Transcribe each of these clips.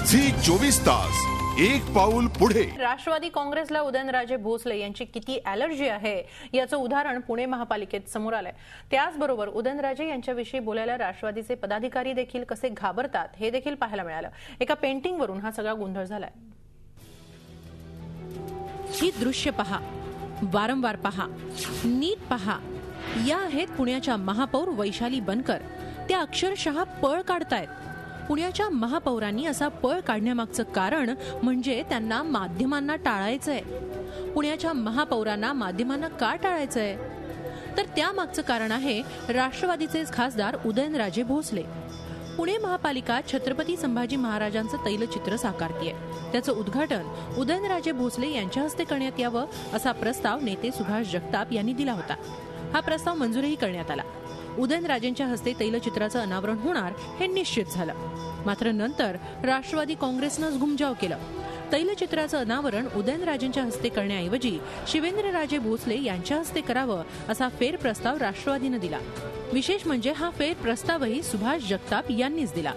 Zee 24 तास एक पाऊल पुढे। राष्ट्रवादी काँग्रेसला उदयनराजे भोसले यांची किती ॲलर्जी आहे याचं उदाहरण पुणे महापालिकेत समोर आलंय। त्याचबरोबर उदयनराजे यांच्याविषयी बोलायला राष्ट्रवादीचे पदाधिकारी देखील कसे घाबरतात हे देखील पाहायला मिळालं। एका पेंटिंगवरून हा सगळा गोंधळ झालाय। ही दृश्य पहा, वारंवार पहा, नीट पहा। या आहेत पुण्याच्या महापौर वैशाली बनकर। त्या अक्षरशः पळ काढतायत। पुण्याच्या महापौरांनी असा पळ काढण्यामागचं कारण म्हणजे त्यांना माध्यमांना टाळायचंय। पुण्याच्या महापौरांना माध्यमांना का टाळायचंय? तर त्यामागचं कारण आहे राष्ट्रवादीचे खासदार उदयनराजे भोसले। पुणे महापालिका छत्रपती संभाजी महाराजांचं तैलचित्र साकारतीये। त्याचं उद्घाटन उदयनराजे भोसले यांच्या हस्ते करण्यात यावं असा प्रस्ताव नेते सुभाष जगताप यांनी दिला होता। हा प्रस्ताव मंजूरही करण्यात आला। उदयनराजेंच्या हस्ते तैलचित्राचं अनावरण होणार हे निश्चित झालं। मात्र नंतर राष्ट्रवादी काँग्रेसनं घुमजाव केलं। तैलचित्राचं अनावरण उदयनराजेंच्या हस्ते करण्याऐवजी शिवेंद्रराजे भोसले यांच्या हस्ते करावं असा फेरप्रस्ताव राष्ट्रवादीनं दिला। विशेष म्हणजे हा फेरप्रस्तावही सुभाष जगताप यांनीच दिला।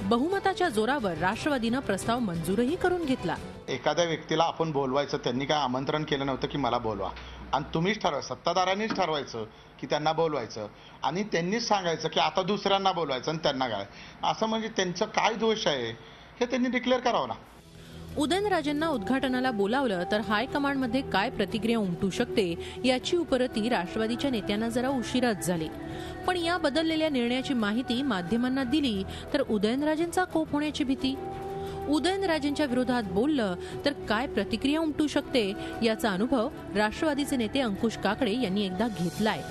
बहुमताच्या जोरावर राष्ट्रवादीनं प्रस्ताव मंजूरही करून घेतला। एखाद्या व्यक्तीला आपण बोलवायचं, त्यांनी काय आमंत्रण केलं नव्हतं की मला बोलवा, आणि तुम्हीच ठरवा, सत्ताधाऱ्यांनीच ठरवायचं की त्यांना बोलवायचं आणि त्यांनीच सांगायचं की आता दुसऱ्यांना बोलवायचं आणि त्यांना काय, असं म्हणजे त्यांचं काय दोष आहे हे त्यांनी डिक्लेअर करावं ना। उदयनराजेंना उद्घाटनाला बोलावलं तर हायकमांडमध्ये काय प्रतिक्रिया उमटू शकते याची उपरती राष्ट्रवादीच्या नेत्यांना जरा उशिराच झाली। पण या बदललेल्या निर्णयाची माहिती माध्यमांना दिली तर उदयनराजेंचा कोप होण्याची भीती। उदयनराजेंच्या विरोधात बोललं तर काय प्रतिक्रिया उमटू शकते याचा अनुभव राष्ट्रवादीचे नेते अंकुश काकडे यांनी एकदा घेतलाय।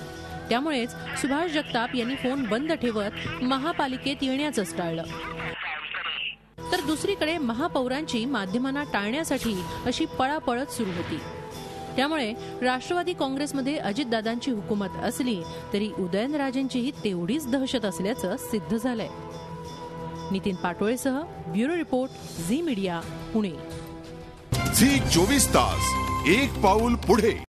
त्यामुळेच सुभाष जगताप यांनी फोन बंद ठेवत महापालिकेत येण्याचंच टाळलं। तर दुसरीकडे महापौरांची माध्यमांना टाळण्यासाठी अशी पळापळच सुरू होती। त्यामुळे राष्ट्रवादी काँग्रेसमध्ये अजितदादांची हुकूमत असली तरी उदयनराजेंचीही तेवढीच दहशत असल्याचं सिद्ध झालंय। नितीन पाटोळेसह bureau report, Zee media, Pune. Zee 24 तास एक पाऊल पुढे।